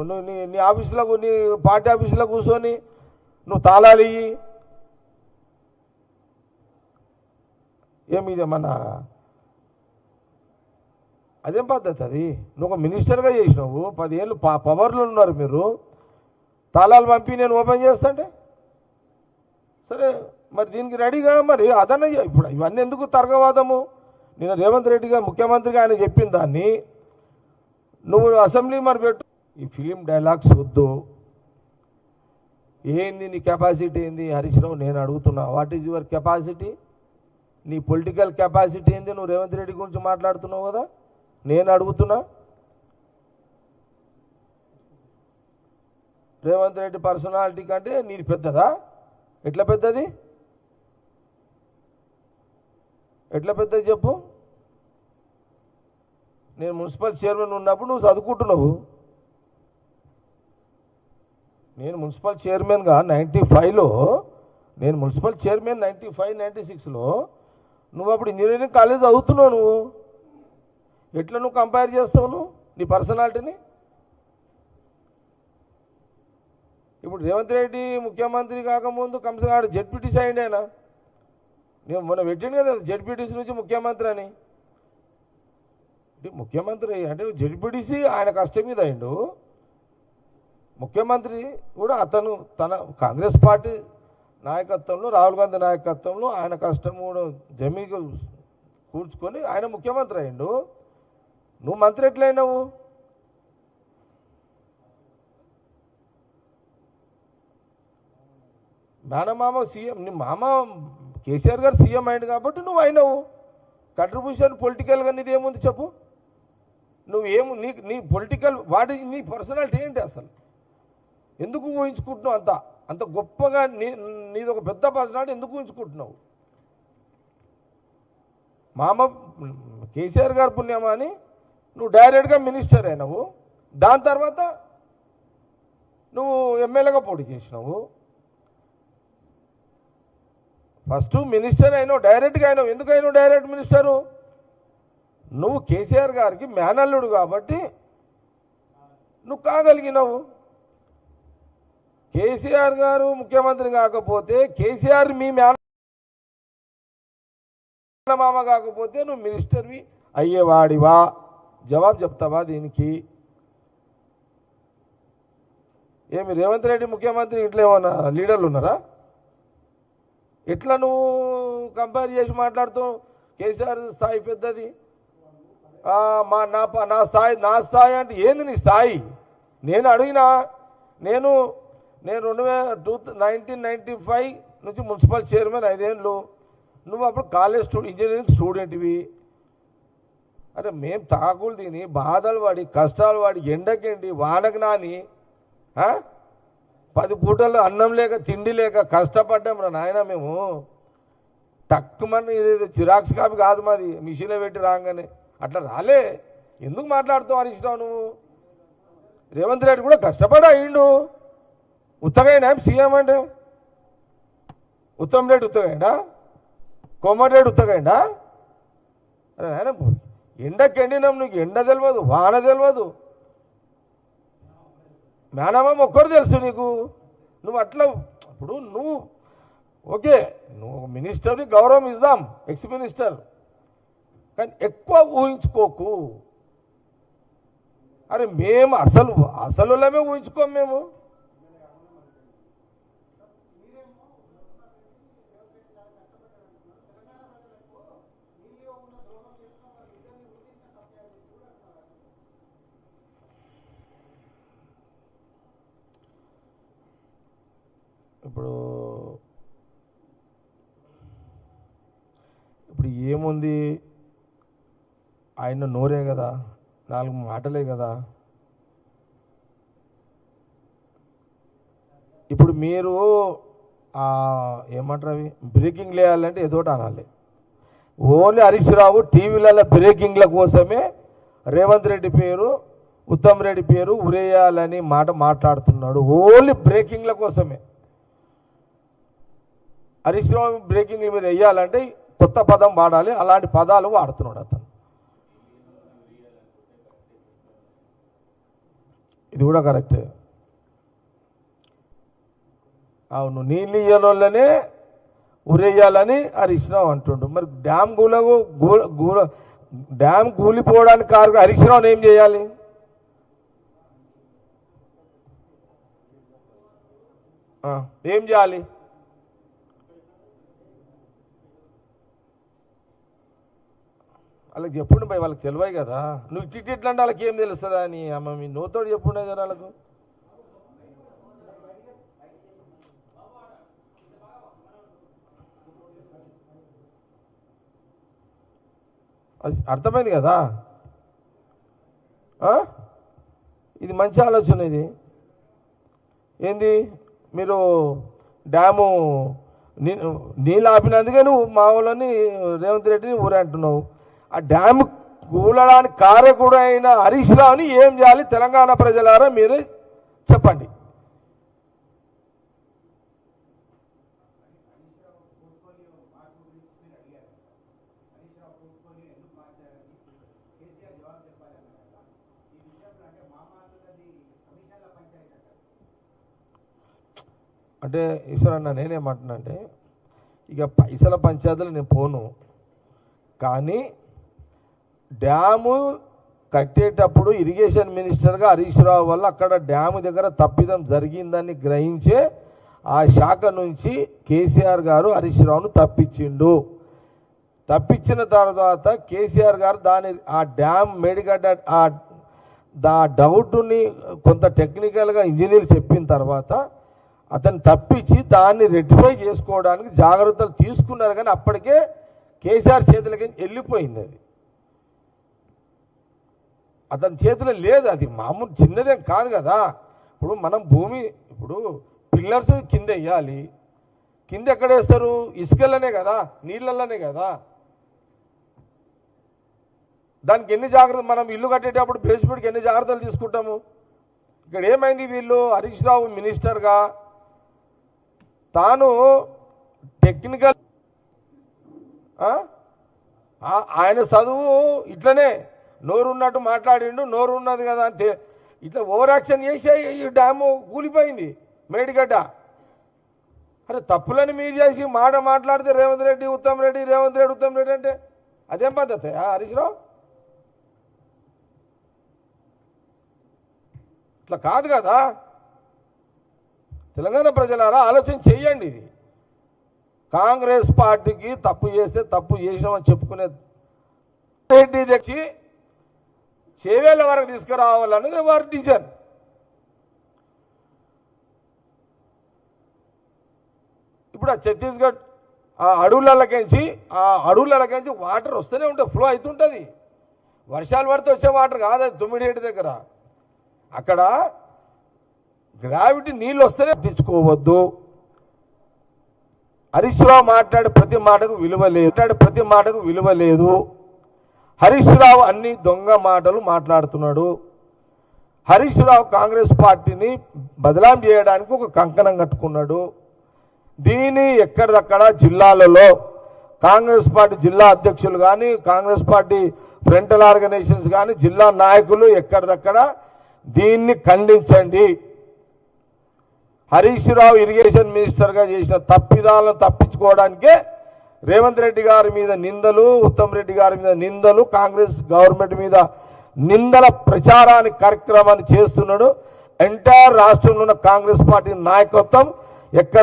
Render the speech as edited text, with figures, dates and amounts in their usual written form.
నువ్వు నీ ఆఫీసులో నీ పార్టీ ఆఫీసులో కూర్చొని నువ్వు తాళాలు ఇయ్యి. ఏమిది మన అదేం పద్ధతి అది? నువ్వు ఒక మినిస్టర్గా చేసినావు, 10 ఏళ్ళు పవర్లో ఉన్నారు మీరు. తాళాలు పంపి నేను ఓపెన్ చేస్తాంటే సరే, మరి దీనికి రెడీగా మరి అదన్న. ఇప్పుడు ఇవన్నీ ఎందుకు తర్కవాదము? నేను రేవంత్ రెడ్డిగా ముఖ్యమంత్రిగా ఆయన చెప్పిన దాన్ని నువ్వు అసెంబ్లీ మరి పెట్టు. ఈ ఫిలిం డైలాగ్స్ వద్దు. ఏంది నీ కెపాసిటీ ఏంది హరీష్ రావు? నేను అడుగుతున్నా, వాట్ ఈజ్ యువర్ కెపాసిటీ? నీ పొలిటికల్ కెపాసిటీ ఏంది? నువ్వు రేవంత్ రెడ్డి గురించి మాట్లాడుతున్నావు కదా, నేను అడుగుతున్నా. రేవంత్ రెడ్డి పర్సనాలిటీ కంటే నీది పెద్దదా? ఎట్లా పెద్దది? ఎట్లా పెద్దది చెప్పు. నేను మున్సిపల్ చైర్మన్ ఉన్నప్పుడు నువ్వు చదువుకుంటున్నావు. నేను మున్సిపల్ చైర్మన్గా 95లో, నేను మున్సిపల్ చైర్మన్ 95, 96లో. నువ్వు అప్పుడు ఇంజనీరింగ్ కాలేజ్ చదువుతున్నావు. నువ్వు ఎట్లా నువ్వు కంపేర్ చేస్తావు నువ్వు నీ పర్సనాలిటీని? ఇప్పుడు రేవంత్ రెడ్డి ముఖ్యమంత్రి కాకముందు కంసగాడు జెడ్పీటీసీ అయింది ఆయన. నేను మొన్న పెట్టిండు కదా జెడ్పీటీసీ నుంచి ముఖ్యమంత్రి అని. ముఖ్యమంత్రి అంటే జెడ్పీటీసీ ఆయన కష్టం మీద అయిండు. ముఖ్యమంత్రి కూడా అతను తన కాంగ్రెస్ పార్టీ నాయకత్వంలో, రాహుల్ గాంధీ నాయకత్వంలో ఆయన కష్టం కూడా జమీకు కూర్చుకొని ఆయన ముఖ్యమంత్రి అయిండు. నువ్వు మంత్రి ఎట్లయినావు? మేనమామ సీఎం, నీ మామ కేసీఆర్ గారు సీఎం అయింది కాబట్టి నువ్వు అయినావు. కంట్రిబ్యూషన్ పొలిటికల్గా నీది ఏముంది చెప్పు. నువ్వేము నీ పొలిటికల్ నీ పర్సనాలిటీ ఏంటి అసలు? ఎందుకు ఊహించుకుంటున్నావు అంత గొప్పగా? నీది ఒక పెద్ద పర్సనాలిటీ ఎందుకు ఊహించుకుంటున్నావు? మామ కేసీఆర్ గారు పుణ్యమా అని నువ్వు డైరెక్ట్గా మినిస్టర్ అయినావు. దాని తర్వాత నువ్వు ఎమ్మెల్యేగా పోటీ చేసినావు. ఫస్ట్ మినిస్టర్ అయినావు, డైరెక్ట్గా అయినావు. ఎందుకు అయినావు డైరెక్ట్ మినిస్టరు? నువ్వు కేసీఆర్ గారికి మేనల్లుడు కాబట్టి నువ్వు కాగలిగినావు. కేసీఆర్ గారు ముఖ్యమంత్రి కాకపోతే, కేసీఆర్ మీ మేనమామ కాకపోతే నువ్వు మినిస్టర్వి అయ్యేవాడివా? జవాబు చెప్తావా దీనికి? ఏమి రేవంత్ రెడ్డి ముఖ్యమంత్రి ఇంట్లో ఏమన్నా లీడర్లు ఉన్నారా? ఎట్లా నువ్వు కంపేర్ చేసి మాట్లాడుతావు? కేసీఆర్ స్థాయి పెద్దది, నా స్థాయి అంటే ఏంది నీ స్థాయి? నేను అడిగినా, నేను 1995 నుంచి మున్సిపల్ చైర్మన్ 5 ఏళ్ళు. నువ్వు అప్పుడు కాలేజ్ ఇంజనీరింగ్ స్టూడెంట్వి. అరే మేము తాకులు తిని బాధలు పడి కష్టాలు పడి ఎండకెండి వానకు నాని 10 పూటలు అన్నం లేక తిండి లేక కష్టపడ్డాం రా నాయన. మేము తక్కువని ఇది జిరాక్స్ కాపీ కాదు మాది, మిషన్లో పెట్టి రాగానే అట్లా రాలే. ఎందుకు మాట్లాడుతావు హరీష్ రావు? నువ్వు రేవంత్ రెడ్డి కూడా కష్టపడి అయ్యిండు. ఉత్తగైనా సీఎం అంటే ఉత్తమ్ రెడ్డి ఉత్తగైండా? కోమటిరెడ్డి ఉత్తగైండా? అరే ఆయన ఎండకి ఎండినాం, నీకు ఎండ తెలియదు, వాన తెలియదు, మేనమామ ఒక్కరు తెలుసు నీకు. నువ్వు అట్లా ఇప్పుడు నువ్వు ఓకే, నువ్వు మినిస్టర్ని గౌరవం ఇద్దాం, ఎక్స్ మినిస్టర్, కానీ ఎక్కువ ఊహించుకోకు. అరే మేము అసలులమే ఊహించుకోం మేము. ఇప్పుడు ఏముంది, ఆయన నోరే కదా, 4 మాటలే కదా. ఇప్పుడు మీరు ఏమంటారు అవి బ్రేకింగ్ లేయాలంటే ఏదోటి అనాలి. ఓన్లీ హరీష్ రావు టీవీలలో బ్రేకింగ్ల కోసమే రేవంత్ రెడ్డి పేరు, ఉత్తమ్ రెడ్డి పేరు ఉరేయాలని మాట్లాడుతున్నాడు. ఓన్లీ బ్రేకింగ్ల కోసమే. హరీష్ రావు బ్రేకింగ్లు మీరు వేయాలంటే కొత్త పదం వాడాలి, అలాంటి పదాలు వాడుతున్నాడు అతను. ఇది కూడా కరెక్టే. అవును, నీళ్ళు ఇయ్యనోళ్ళనే ఉరేయాలని హరీష్ రావు అంటుండు. మరి డ్యామ్ డ్యామ్ కూలిపోవడానికి కారణం హరీష్ రావుని ఏం చేయాలి? ఏం చేయాలి? వాళ్ళకి చెప్పుండి పోయి, వాళ్ళకి తెలివాయి కదా. నువ్వు ఇట్లా అంటే వాళ్ళకి ఏం తెలుస్తుందా అని అమ్మ మీ నోతోడు చెప్పుండే కదా వాళ్ళకు. అర్థమైంది కదా. ఇది మంచి ఆలోచన. ఇది ఏంది, మీరు డ్యాము నీళ్ళు ఆపినందుకే నువ్వు మా వాళ్ళని రేవంత్ రెడ్డిని ఊరే అంటున్నావు. ఆ డ్యామ్ కూలడానికి కారకుడు అయిన హరీష్ రావుని ఏం చేయాలి? తెలంగాణ ప్రజలారా మీరు చెప్పండి. అంటే ఈశ్వరన్న నేనేమంటున్నా అంటే, ఇక పైసల పంచాయతీలు నేను పోను, కానీ డ్యాము కట్టేటప్పుడు ఇరిగేషన్ మినిస్టర్గా హరీష్ రావు వల్ల అక్కడ డ్యాము దగ్గర తప్పిదం జరిగిందని గ్రహించే ఆ శాఖ నుంచి కేసీఆర్ గారు హరీష్ రావును తప్పించిండు. తప్పించిన తర్వాత కేసీఆర్ గారు ఆ డ్యామ్ మేడిగడ్డ ఆ డౌట్ని కొంత టెక్నికల్గా ఇంజనీర్లు చెప్పిన తర్వాత అతను తప్పించి దాన్ని రెక్టిఫై చేసుకోవడానికి జాగ్రత్తలు తీసుకున్నారు. కానీ అప్పటికే కేసీఆర్ చేతులకి వెళ్ళిపోయింది. అది అతని చేతిలో లేదు. అది మామూలు చిన్నదేం కాదు కదా. ఇప్పుడు మనం భూమి ఇప్పుడు పిల్లర్స్ కింద వేయాలి. కింద ఎక్కడ వేస్తారు? ఇసుకలనే కదా, నీళ్ళల్లోనే కదా. దానికి ఎన్ని జాగ్రత్తలు, మనం ఇల్లు కట్టేటప్పుడు బేస్మెంట్కి ఎన్ని జాగ్రత్తలు తీసుకుంటాము. ఇక్కడ ఏమైంది, వీళ్ళు హరీష్ రావు మినిస్టర్గా తాను టెక్నికల్ ఆయన చదువు ఇట్లనే నోరున్నట్టు మాట్లాడిండు, నోరు ఉన్నది కదా అంతే. ఇట్లా ఓవర్ యాక్షన్ చేసే ఈ డ్యాము కూలిపోయింది మేడిగడ్డ. అరే తప్పులని మీరు చేసి మాట్లాడితే రేవంత్ రెడ్డి ఉత్తమ్ రెడ్డి రేవంత్ రెడ్డి ఉత్తమ్ రెడ్డి అంటే అదేం పద్ధతి హరీష్ రావు? ఇట్లా కాదు కదా. తెలంగాణ ప్రజలారా ఆలోచన చెయ్యండి. ఇది కాంగ్రెస్ పార్టీకి తప్పు చేస్తే తప్పు చేసామని చెప్పుకునే రెడ్డి తెచ్చి చేవేళ్ళ వరకు తీసుకురావాలన్నది వారి డిసిజన్. ఇప్పుడు ఆ ఛత్తీస్గఢ్ ఆ అడవులకెంచి వాటర్ వస్తూనే ఉంటాయి, ఫ్లో అవుతుంటుంది. వర్షాలు పడితే వచ్చే వాటర్ కాదు అది. తుమ్మిడిహేటి దగ్గర అక్కడ గ్రావిటీ నీళ్ళు వస్తేనే పట్టించుకోవద్దు. హరీష్ రావు మాట్లాడే ప్రతి మాటకు విలువ లేదు. హరీష్ రావు అన్ని దొంగ మాటలు మాట్లాడుతున్నాడు. హరీష్ రావు కాంగ్రెస్ పార్టీని బదలాం చేయడానికి ఒక కంకణం కట్టుకున్నాడు. దీన్ని ఎక్కడిదక్కడ జిల్లాలలో కాంగ్రెస్ పార్టీ జిల్లా అధ్యక్షులు కానీ కాంగ్రెస్ పార్టీ ఫ్రంటల్ ఆర్గనైజేషన్స్ కానీ జిల్లా నాయకులు ఎక్కడిదక్కడ దీన్ని ఖండించండి. హరీష్ రావు ఇరిగేషన్ మినిస్టర్గా చేసిన తప్పిదాలను తప్పించుకోవడానికే రేవంత్ రెడ్డి గారి మీద నిందలు, ఉత్తమ్ రెడ్డి గారి మీద నిందలు, కాంగ్రెస్ గవర్నమెంట్ మీద నిందల ప్రచారానికి కార్యక్రమాన్ని చేస్తున్నాడు. ఎంటైర్ రాష్ట్రంలో ఉన్న కాంగ్రెస్ పార్టీ నాయకత్వం ఎక్కడ